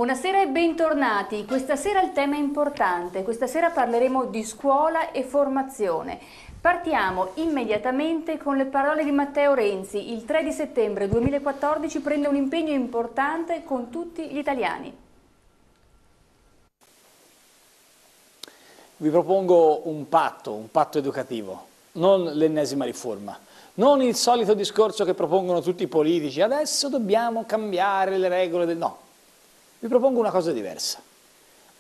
Buonasera e bentornati. Questa sera il tema è importante. Questa sera parleremo di scuola e formazione. Partiamo immediatamente con le parole di Matteo Renzi. Il 3 di settembre 2014 prende un impegno importante con tutti gli italiani. Vi propongo un patto educativo, non l'ennesima riforma. Non il solito discorso che propongono tutti i politici, adesso dobbiamo cambiare le regole del... No, vi propongo una cosa diversa.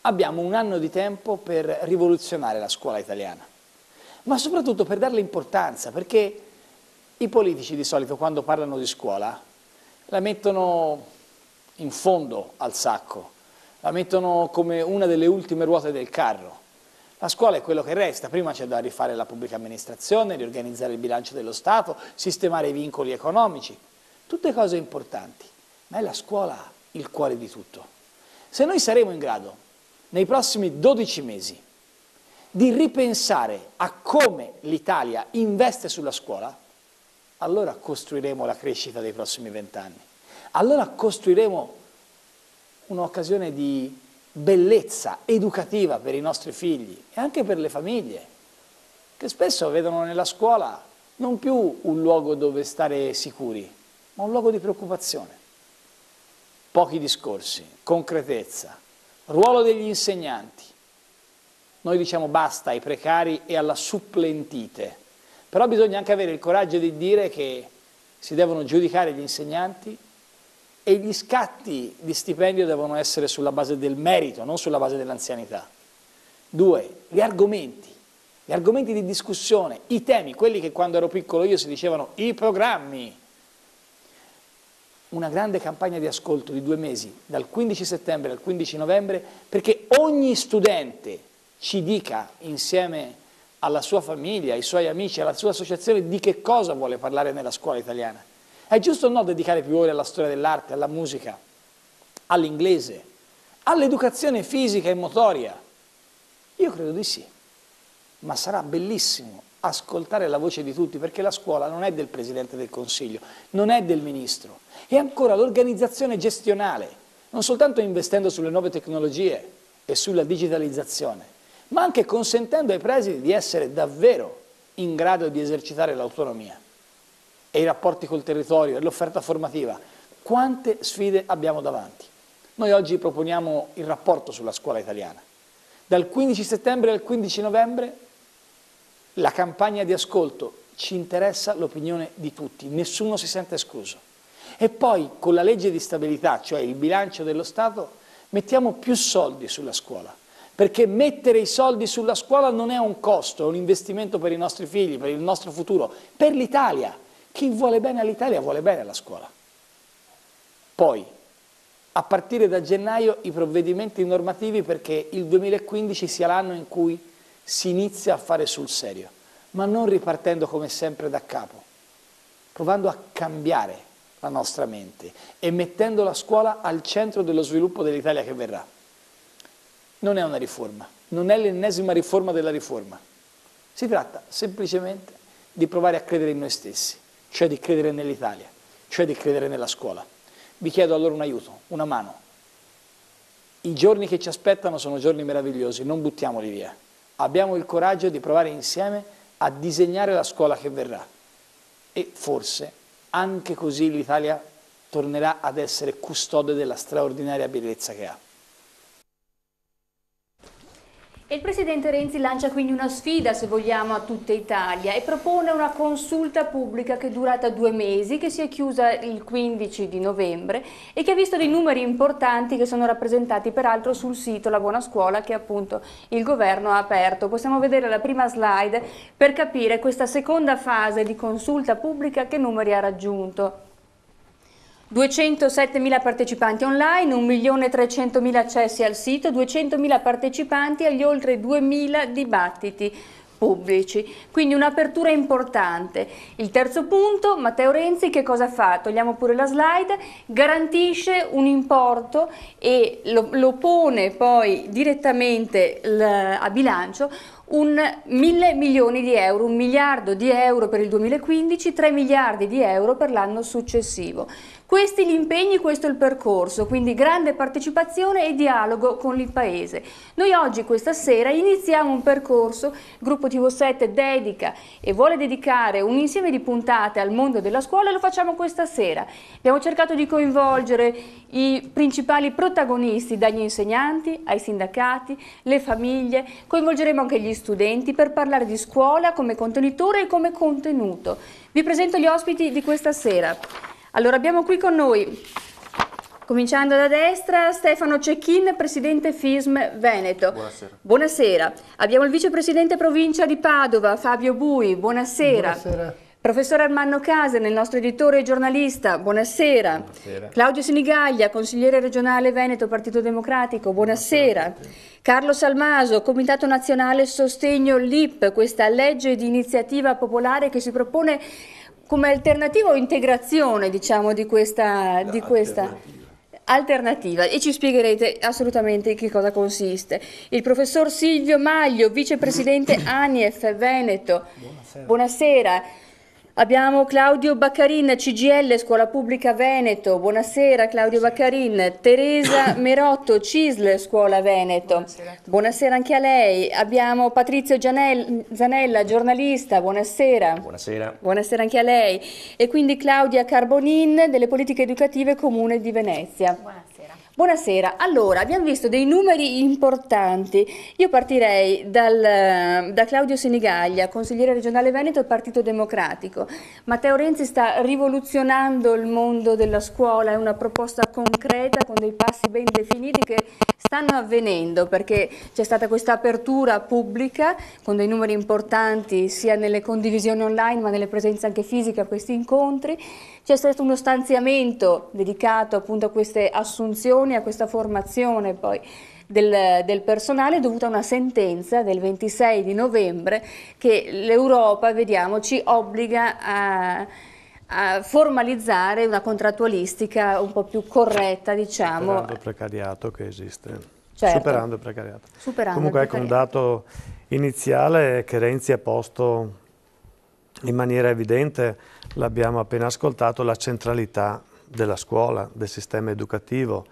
Abbiamo un anno di tempo per rivoluzionare la scuola italiana, ma soprattutto per darle importanza, perché i politici di solito quando parlano di scuola la mettono in fondo al sacco, la mettono come una delle ultime ruote del carro. La scuola è quello che resta, prima c'è da rifare la pubblica amministrazione, riorganizzare il bilancio dello Stato, sistemare i vincoli economici, tutte cose importanti, ma è la scuola il cuore di tutto. Se noi saremo in grado, nei prossimi 12 mesi, di ripensare a come l'Italia investe sulla scuola, allora costruiremo la crescita dei prossimi 20 anni, allora costruiremo un'occasione di bellezza educativa per i nostri figli e anche per le famiglie, che spesso vedono nella scuola non più un luogo dove stare sicuri, ma un luogo di preoccupazione. Pochi discorsi, concretezza, ruolo degli insegnanti. Noi diciamo basta ai precari e alla supplentite, però bisogna anche avere il coraggio di dire che si devono giudicare gli insegnanti e gli scatti di stipendio devono essere sulla base del merito, non sulla base dell'anzianità. 2. Gli argomenti di discussione, i temi, quelli che quando ero piccolo io si dicevano i programmi. Una grande campagna di ascolto di 2 mesi, dal 15 settembre al 15 novembre, perché ogni studente ci dica insieme alla sua famiglia, ai suoi amici, alla sua associazione di che cosa vuole parlare nella scuola italiana. È giusto o no dedicare più ore alla storia dell'arte, alla musica, all'inglese, all'educazione fisica e motoria? Io credo di sì, ma sarà bellissimo ascoltare la voce di tutti, perché la scuola non è del Presidente del Consiglio, non è del Ministro, è ancora l'organizzazione gestionale, non soltanto investendo sulle nuove tecnologie e sulla digitalizzazione, ma anche consentendo ai presidi di essere davvero in grado di esercitare l'autonomia. E i rapporti col territorio e l'offerta formativa, quante sfide abbiamo davanti. Noi oggi proponiamo il rapporto sulla scuola italiana. Dal 15 settembre al 15 novembre la campagna di ascolto, ci interessa l'opinione di tutti, nessuno si sente escluso. E poi con la legge di stabilità, cioè il bilancio dello Stato, mettiamo più soldi sulla scuola, perché mettere i soldi sulla scuola non è un costo, è un investimento per i nostri figli, per il nostro futuro, per l'Italia. Chi vuole bene all'Italia vuole bene alla scuola. Poi, a partire da gennaio, i provvedimenti normativi perché il 2015 sia l'anno in cui si inizia a fare sul serio, ma non ripartendo come sempre da capo, provando a cambiare la nostra mente e mettendo la scuola al centro dello sviluppo dell'Italia che verrà. Non è una riforma, non è l'ennesima riforma della riforma. Si tratta semplicemente di provare a credere in noi stessi, cioè di credere nell'Italia, cioè di credere nella scuola. Vi chiedo allora un aiuto, una mano. I giorni che ci aspettano sono giorni meravigliosi, non buttiamoli via. Abbiamo il coraggio di provare insieme a disegnare la scuola che verrà e forse anche così l'Italia tornerà ad essere custode della straordinaria bellezza che ha. E il Presidente Renzi lancia quindi una sfida, se vogliamo, a tutta Italia e propone una consulta pubblica che è durata 2 mesi, che si è chiusa il 15 di novembre e che ha visto dei numeri importanti che sono rappresentati peraltro sul sito La Buona Scuola che appunto il governo ha aperto. Possiamo vedere la prima slide per capire questa seconda fase di consulta pubblica che numeri ha raggiunto. 207.000 partecipanti online, 1.300.000 accessi al sito, 200.000 partecipanti agli oltre 2.000 dibattiti pubblici, quindi un'apertura importante. Il terzo punto, Matteo Renzi che cosa fa? Togliamo pure la slide, garantisce un importo e lo pone poi direttamente a bilancio, un 1.000 milioni di euro, 1 miliardo di euro per il 2015, 3 miliardi di euro per l'anno successivo. Questi gli impegni, questo è il percorso, quindi grande partecipazione e dialogo con il Paese. Noi oggi, questa sera, iniziamo un percorso, il gruppo TV7 dedica e vuole dedicare un insieme di puntate al mondo della scuola e lo facciamo questa sera. Abbiamo cercato di coinvolgere i principali protagonisti, dagli insegnanti ai sindacati, le famiglie, coinvolgeremo anche gli studenti per parlare di scuola come contenitore e come contenuto. Vi presento gli ospiti di questa sera. Allora abbiamo qui con noi, cominciando da destra, Stefano Cecchin, presidente FISM Veneto. Buonasera. Buonasera. Abbiamo il vicepresidente provincia di Padova, Fabio Bui. Buonasera. Buonasera. Professor Armando Caser, il nostro editore e giornalista. Buonasera. Buonasera. Claudio Sinigaglia, consigliere regionale Veneto, Partito Democratico. Buonasera. Carlo Salmaso, Comitato Nazionale Sostegno LIP, questa legge di iniziativa popolare che si propone come alternativa o integrazione, diciamo, di questa alternativa, e ci spiegherete assolutamente in che cosa consiste. Il professor Silvio Maglio, vicepresidente ANIEF Veneto. Buonasera. Buonasera. Abbiamo Claudio Baccarin, CGIL, Scuola Pubblica Veneto. Buonasera Claudio Baccarin. Teresa Merotto, CISL, Scuola Veneto. Buonasera. Buonasera anche a lei. Abbiamo Patrizio Zanella, giornalista. Buonasera. Buonasera. Buonasera anche a lei. E quindi Claudia Carbonin, delle politiche educative Comune di Venezia. Buonasera. Buonasera, allora abbiamo visto dei numeri importanti. Io partirei da Claudio Sinigaglia, consigliere regionale Veneto e Partito Democratico. Matteo Renzi sta rivoluzionando il mondo della scuola, è una proposta concreta con dei passi ben definiti che stanno avvenendo, perché c'è stata questa apertura pubblica con dei numeri importanti sia nelle condivisioni online ma nelle presenze anche fisiche a questi incontri. C'è stato uno stanziamento dedicato appunto a queste assunzioni, a questa formazione poi del personale, dovuta a una sentenza del 26 di novembre che l'Europa, vediamo, ci obbliga a formalizzare una contrattualistica un po' più corretta, diciamo. Superando il precariato che esiste. Certo. Superando il precariato. Superando Comunque il ecco un dato iniziale che Renzi ha posto in maniera evidente, l'abbiamo appena ascoltato, la centralità della scuola, del sistema educativo,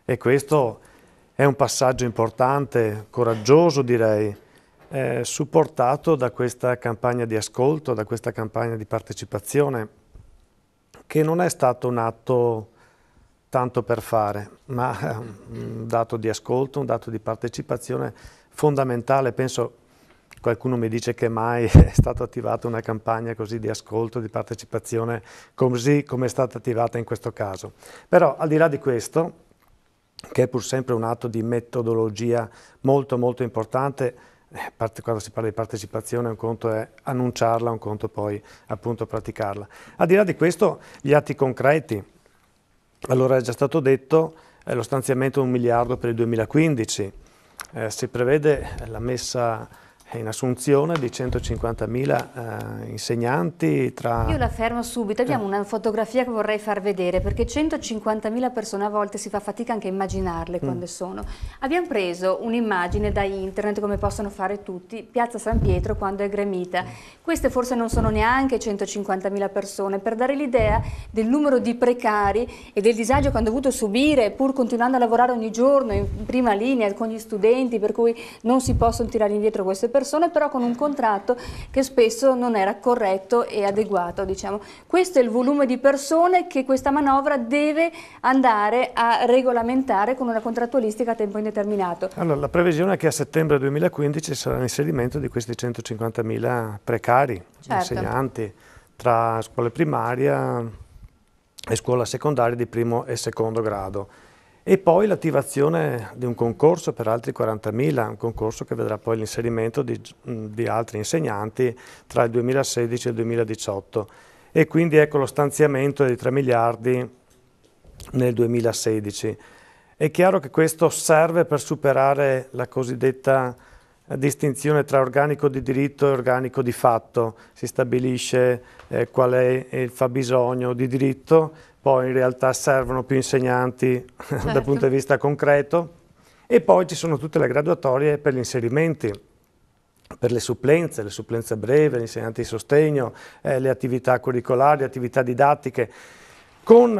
e questo è un passaggio importante, coraggioso direi, supportato da questa campagna di ascolto, da questa campagna di partecipazione, che non è stato un atto tanto per fare, ma un dato di ascolto, un dato di partecipazione fondamentale. Penso, qualcuno mi dice che mai è stata attivata una campagna così di ascolto, di partecipazione, così come è stata attivata in questo caso. Però al di là di questo, che è pur sempre un atto di metodologia molto molto importante, quando si parla di partecipazione un conto è annunciarla, un conto poi appunto praticarla. Al di là di questo, gli atti concreti, allora è già stato detto, lo stanziamento di 1 miliardo per il 2015, si prevede la messa in assunzione di 150.000 insegnanti tra... Io la fermo subito, abbiamo una fotografia che vorrei far vedere, perché 150.000 persone a volte si fa fatica anche a immaginarle quando sono. Abbiamo preso un'immagine da internet, come possono fare tutti, Piazza San Pietro quando è gremita. Queste forse non sono neanche 150.000 persone, per dare l'idea del numero di precari e del disagio che hanno dovuto subire, pur continuando a lavorare ogni giorno in prima linea con gli studenti, per cui non si possono tirare indietro queste persone, però con un contratto che spesso non era corretto e adeguato, diciamo. Questo è il volume di persone che questa manovra deve andare a regolamentare con una contrattualistica a tempo indeterminato. Allora, la previsione è che a settembre 2015 sarà l'inserimento di questi 150.000 precari, certo, insegnanti, tra scuole primaria e scuola secondaria di primo e secondo grado. E poi l'attivazione di un concorso per altri 40.000, un concorso che vedrà poi l'inserimento di altri insegnanti tra il 2016 e il 2018. E quindi ecco lo stanziamento di 3 miliardi nel 2016. È chiaro che questo serve per superare la cosiddetta distinzione tra organico di diritto e organico di fatto. Si stabilisce qual è il fabbisogno di diritto, poi in realtà servono più insegnanti dal punto di vista concreto, e poi ci sono tutte le graduatorie per gli inserimenti per le supplenze brevi, gli insegnanti di sostegno, le attività curricolari, le attività didattiche. Con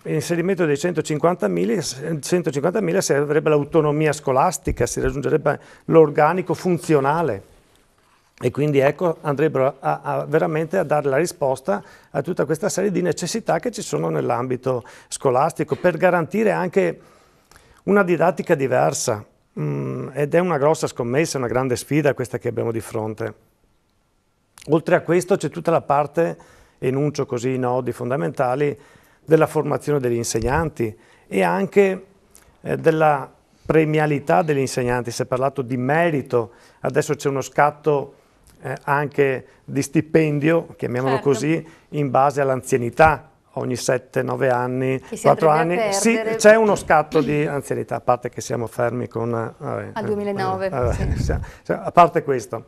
l'inserimento dei 150.000 si avrebbe l'autonomia scolastica, si raggiungerebbe l'organico funzionale e quindi ecco andrebbero veramente a dare la risposta a tutta questa serie di necessità che ci sono nell'ambito scolastico per garantire anche una didattica diversa ed è una grossa scommessa, una grande sfida questa che abbiamo di fronte. Oltre a questo c'è tutta la parte, enuncio così i nodi fondamentali, della formazione degli insegnanti e anche della premialità degli insegnanti. Si è parlato di merito, adesso c'è uno scatto anche di stipendio, chiamiamolo così, in base all'anzianità, ogni 7-9 anni, 4 anni, sì, c'è uno scatto di anzianità, a parte che siamo fermi con... al 2009. Sì. A parte questo.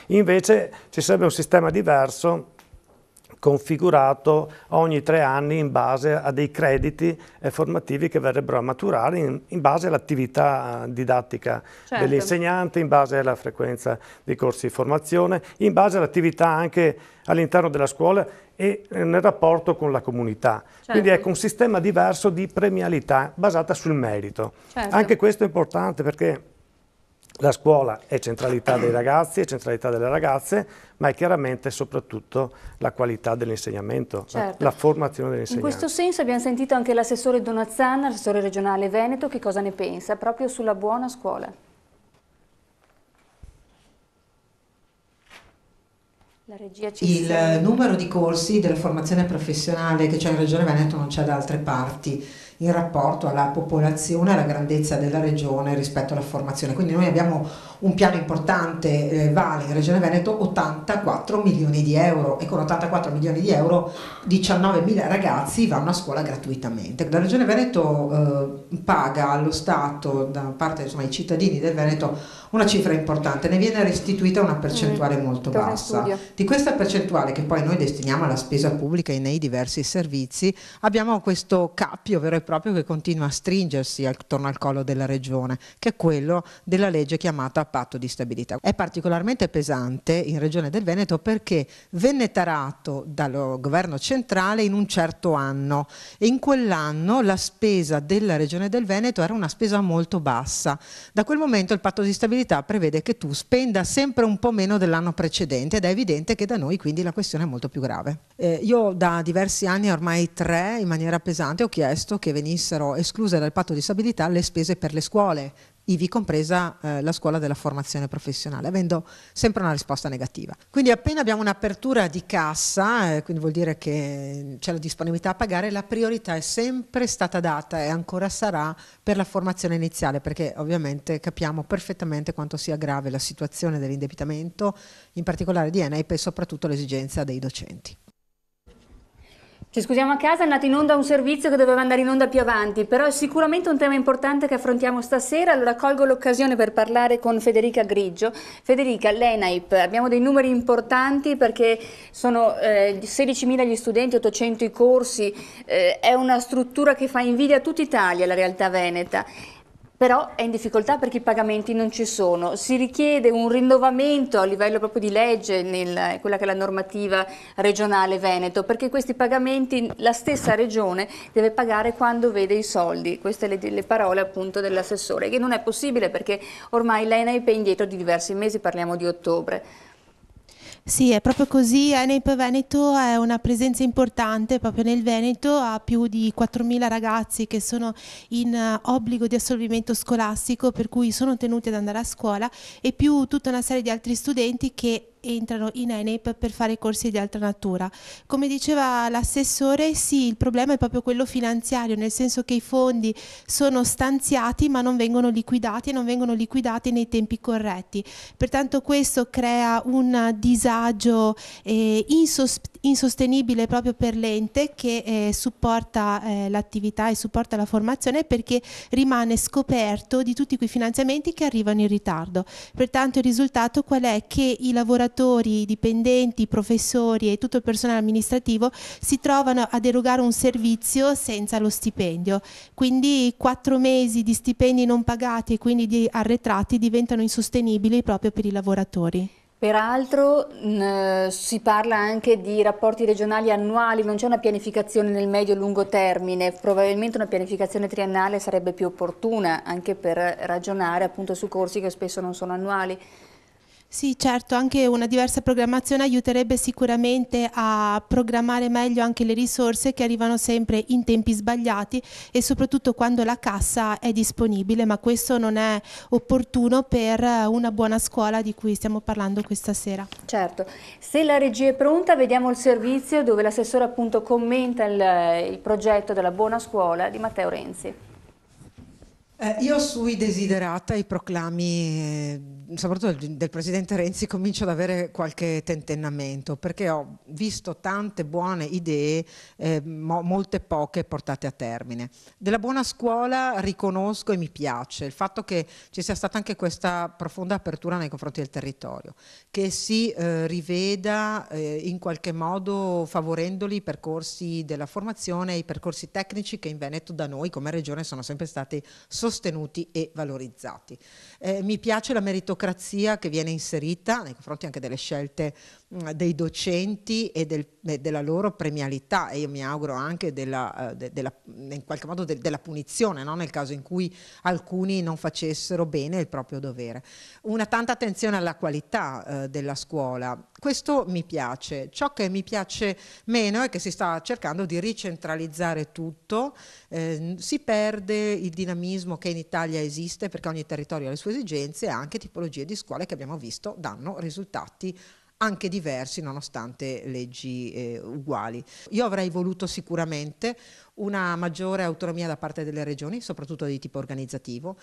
Invece ci sarebbe un sistema diverso, configurato ogni 3 anni in base a dei crediti formativi che verrebbero a maturare in base all'attività didattica dell'insegnante, in base alla frequenza dei corsi di formazione, in base all'attività anche all'interno della scuola e nel rapporto con la comunità. Quindi ecco un sistema diverso di premialità basata sul merito. Anche questo è importante perché la scuola è centralità dei ragazzi, è centralità delle ragazze, ma è chiaramente soprattutto la qualità dell'insegnamento, la formazione dell'insegnante. In questo senso abbiamo sentito anche l'assessore Donazzana, l'assessore regionale Veneto, che cosa ne pensa proprio sulla buona scuola? La regia Il numero di corsi della formazione professionale che c'è in Regione Veneto non c'è da altre parti in rapporto alla popolazione e alla grandezza della regione rispetto alla formazione. Quindi noi abbiamo un piano importante, vale in Regione Veneto 84 milioni di euro e con 84 milioni di euro 19.000 ragazzi vanno a scuola gratuitamente. La Regione Veneto paga allo Stato, da parte ai cittadini del Veneto, una cifra importante, ne viene restituita una percentuale molto bassa. Di questa percentuale che poi noi destiniamo alla spesa pubblica e nei diversi servizi, abbiamo questo cappio vero e proprio che continua a stringersi attorno al collo della regione, che è quello della legge chiamata Patto di Stabilità. È particolarmente pesante in Regione del Veneto perché venne tarato dal governo centrale in un certo anno e in quell'anno la spesa della Regione del Veneto era una spesa molto bassa. Da quel momento il Patto di Stabilità prevede che tu spenda sempre un po' meno dell'anno precedente ed è evidente che da noi quindi la questione è molto più grave. Io da diversi anni, ormai 3, in maniera pesante ho chiesto che venissero escluse dal Patto di Stabilità le spese per le scuole, ivi compresa la scuola della formazione professionale, avendo sempre una risposta negativa. Quindi appena abbiamo un'apertura di cassa, quindi vuol dire che c'è la disponibilità a pagare, la priorità è sempre stata data e ancora sarà per la formazione iniziale, perché ovviamente capiamo perfettamente quanto sia grave la situazione dell'indebitamento, in particolare di ENAIP e soprattutto l'esigenza dei docenti. Ci scusiamo a casa, è andato in onda un servizio che doveva andare in onda più avanti, però è sicuramente un tema importante che affrontiamo stasera, allora colgo l'occasione per parlare con Federica Grigio. Federica, l'ENAIP, abbiamo dei numeri importanti perché sono 16.000 gli studenti, 800 i corsi, è una struttura che fa invidia a tutta Italia, la realtà veneta. Però è in difficoltà perché i pagamenti non ci sono, si richiede un rinnovamento a livello proprio di legge, quella che è la normativa regionale Veneto, perché questi pagamenti la stessa regione deve pagare quando vede i soldi, queste le parole appunto dell'assessore, che non è possibile perché ormai l'ENAIP è indietro di diversi mesi, parliamo di ottobre. Sì, è proprio così, ENAIP Veneto è una presenza importante proprio nel Veneto, ha più di 4.000 ragazzi che sono in obbligo di assolvimento scolastico, per cui sono tenuti ad andare a scuola, e più tutta una serie di altri studenti che entrano in ENAIP per fare corsi di altra natura. Come diceva l'assessore, sì, il problema è proprio quello finanziario, nel senso che i fondi sono stanziati ma non vengono liquidati e non vengono liquidati nei tempi corretti. Pertanto questo crea un disagio insostenibile proprio per l'ente che supporta l'attività e supporta la formazione, perché rimane scoperto di tutti quei finanziamenti che arrivano in ritardo. Pertanto il risultato qual è? Che i lavoratori lavoratori, dipendenti, professori e tutto il personale amministrativo si trovano ad erogare un servizio senza lo stipendio. Quindi 4 mesi di stipendi non pagati e quindi di arretrati diventano insostenibili proprio per i lavoratori. Peraltro si parla anche di rapporti regionali annuali, non c'è una pianificazione nel medio-lungo termine, probabilmente una pianificazione triennale sarebbe più opportuna anche per ragionare appunto su corsi che spesso non sono annuali. Sì, certo, anche una diversa programmazione aiuterebbe sicuramente a programmare meglio anche le risorse che arrivano sempre in tempi sbagliati e soprattutto quando la cassa è disponibile, ma questo non è opportuno per una buona scuola di cui stiamo parlando questa sera. Certo, se la regia è pronta vediamo il servizio dove l'assessore appunto commenta il progetto della buona scuola di Matteo Renzi. Io sui desiderata, i proclami, soprattutto del Presidente Renzi, comincio ad avere qualche tentennamento, perché ho visto tante buone idee, molte poche portate a termine. Della buona scuola riconosco e mi piace il fatto che ci sia stata anche questa profonda apertura nei confronti del territorio, che si riveda in qualche modo favorendoli i percorsi della formazione e i percorsi tecnici che in Veneto da noi come regione sono sempre stati sostenuti e valorizzati. Mi piace la meritocrazia che viene inserita nei confronti anche delle scelte dei docenti e della loro premialità, e io mi auguro anche in qualche modo della punizione, no? Nel caso in cui alcuni non facessero bene il proprio dovere. Una tanta attenzione alla qualità della scuola, questo mi piace. Ciò che mi piace meno è che si sta cercando di ricentralizzare tutto, si perde il dinamismo che in Italia esiste perché ogni territorio ha le sue esigenze e anche tipologie di scuole che abbiamo visto danno risultati anche diversi nonostante leggi uguali. Io avrei voluto sicuramente una maggiore autonomia da parte delle regioni, soprattutto di tipo organizzativo.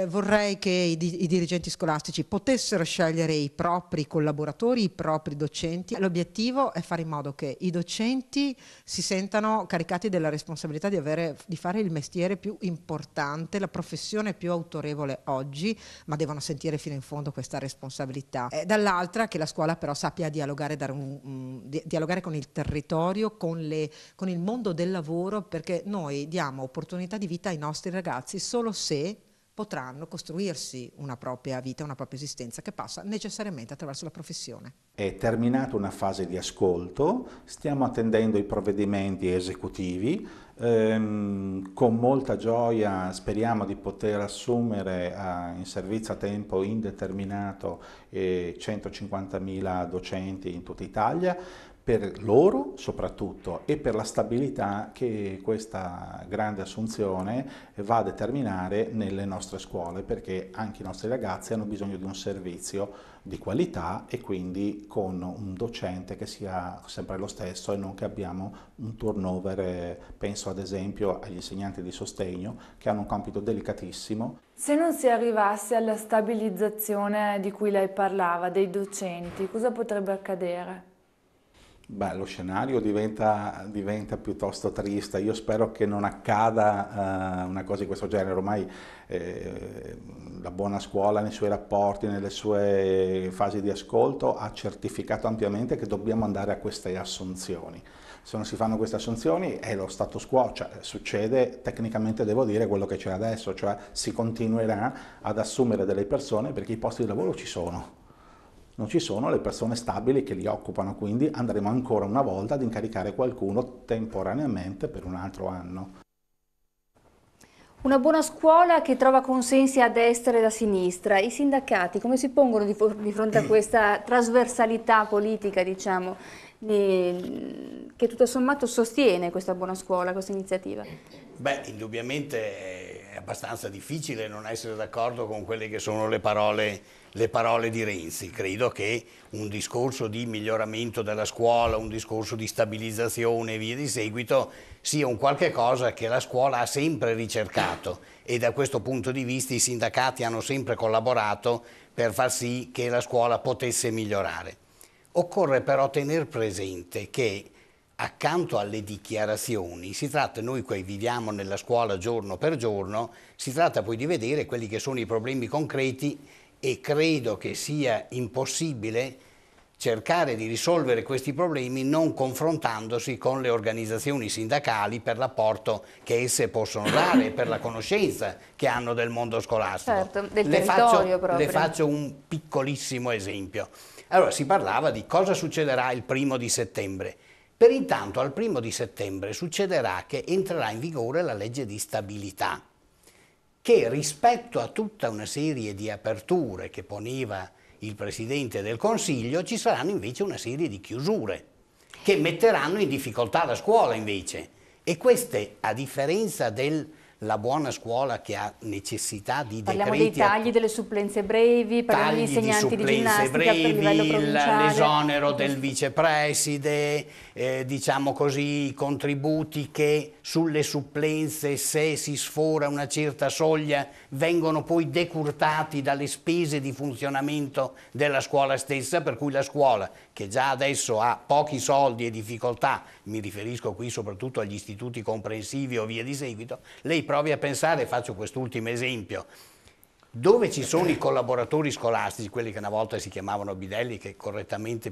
Vorrei che i dirigenti scolastici potessero scegliere i propri collaboratori, i propri docenti. L'obiettivo è fare in modo che i docenti si sentano caricati della responsabilità di fare il mestiere più importante, la professione più autorevole oggi, ma devono sentire fino in fondo questa responsabilità. Dall'altra che la scuola però sappia dialogare, dialogare con il territorio, con il mondo del lavoro, perché noi diamo opportunità di vita ai nostri ragazzi solo se potranno costruirsi una propria vita, una propria esistenza che passa necessariamente attraverso la professione. È terminata una fase di ascolto, stiamo attendendo i provvedimenti esecutivi, con molta gioia speriamo di poter assumere in servizio a tempo indeterminato 150.000 docenti in tutta Italia, per loro soprattutto e per la stabilità che questa grande assunzione va a determinare nelle nostre scuole, perché anche i nostri ragazzi hanno bisogno di un servizio di qualità e quindi con un docente che sia sempre lo stesso e non che abbiamo un turnover, penso ad esempio agli insegnanti di sostegno che hanno un compito delicatissimo. Se non si arrivasse alla stabilizzazione di cui lei parlava, dei docenti, cosa potrebbe accadere? Beh, lo scenario diventa piuttosto triste. Io spero che non accada una cosa di questo genere. Ormai la buona scuola nei suoi rapporti, nelle sue fasi di ascolto ha certificato ampiamente che dobbiamo andare a queste assunzioni. Se non si fanno queste assunzioni è lo status quo, cioè succede tecnicamente, devo dire, quello che c'è adesso, cioè si continuerà ad assumere delle persone perché i posti di lavoro ci sono. Non ci sono le persone stabili che li occupano, quindi andremo ancora una volta ad incaricare qualcuno temporaneamente per un altro anno. Una buona scuola che trova consensi a destra e a sinistra. I sindacati come si pongono di fronte a questa trasversalità politica, diciamo, che tutto sommato sostiene questa buona scuola, questa iniziativa? Beh, indubbiamente è abbastanza difficile non essere d'accordo con quelle che sono le parole di Renzi. Credo che un discorso di miglioramento della scuola, un discorso di stabilizzazione e via di seguito sia un qualche cosa che la scuola ha sempre ricercato e da questo punto di vista i sindacati hanno sempre collaborato per far sì che la scuola potesse migliorare. Occorre però tener presente che accanto alle dichiarazioni si tratta, noi qui viviamo nella scuola giorno per giorno, si tratta poi di vedere quelli che sono i problemi concreti e credo che sia impossibile cercare di risolvere questi problemi non confrontandosi con le organizzazioni sindacali per l'apporto che esse possono dare e per la conoscenza che hanno del mondo scolastico. Certo, del territorio proprio. Le faccio un piccolissimo esempio. Allora, si parlava di cosa succederà il 1° di settembre. Per intanto, al 1° di settembre succederà che entrerà in vigore la legge di stabilità, che rispetto a tutta una serie di aperture che poneva il Presidente del Consiglio, ci saranno invece una serie di chiusure che metteranno in difficoltà la scuola invece. E queste, a differenza della buona scuola che ha necessità di decreti... Parliamo dei tagli delle supplenze brevi, parliamo degli insegnanti di ginnastica per livello provinciale. L'esonero del vicepreside, diciamo così, i contributi che sulle supplenze, se si sfora una certa soglia, vengono poi decurtati dalle spese di funzionamento della scuola stessa, per cui la scuola, che già adesso ha pochi soldi e difficoltà, mi riferisco qui soprattutto agli istituti comprensivi o via di seguito, lei provi a pensare, faccio quest'ultimo esempio, dove ci sono i collaboratori scolastici, quelli che una volta si chiamavano bidelli, che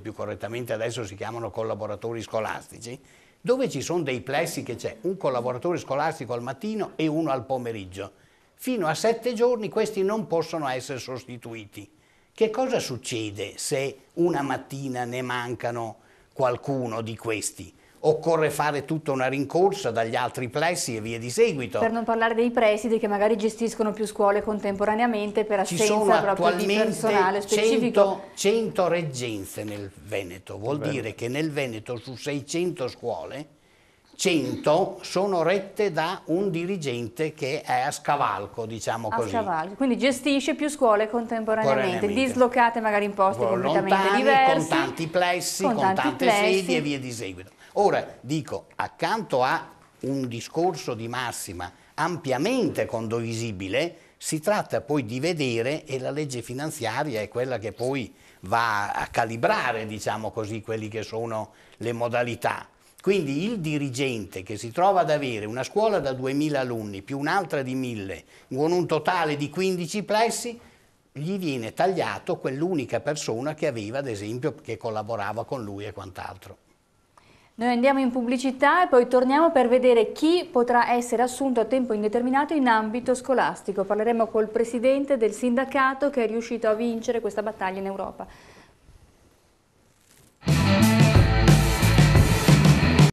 più correttamente adesso si chiamano collaboratori scolastici, dove ci sono dei plessi che c'è un collaboratore scolastico al mattino e uno al pomeriggio. Fino a 7 giorni questi non possono essere sostituiti. Che cosa succede se una mattina ne mancano qualcuno di questi? Occorre fare tutta una rincorsa dagli altri plessi e via di seguito. Per non parlare dei presidi che magari gestiscono più scuole contemporaneamente per assenza proprio di personale specifico. 100 reggenze nel Veneto, vuol dire che nel Veneto su 600 scuole 100 sono rette da un dirigente che è a scavalco, diciamo così. A scavalco, quindi gestisce più scuole contemporaneamente, dislocate magari in posti completamente diversi. Con tanti plessi, con tante sedi e via di seguito. Ora, dico, accanto a un discorso di massima ampiamente condivisibile, si tratta poi di vedere, e la legge finanziaria è quella che poi va a calibrare, diciamo così, quelli che sono le modalità. Quindi il dirigente che si trova ad avere una scuola da 2000 alunni più un'altra di 1000, con un totale di 15 plessi, gli viene tagliato quell'unica persona che aveva, ad esempio, che collaborava con lui e quant'altro. Noi andiamo in pubblicità e poi torniamo per vedere chi potrà essere assunto a tempo indeterminato in ambito scolastico. Parleremo col presidente del sindacato che è riuscito a vincere questa battaglia in Europa.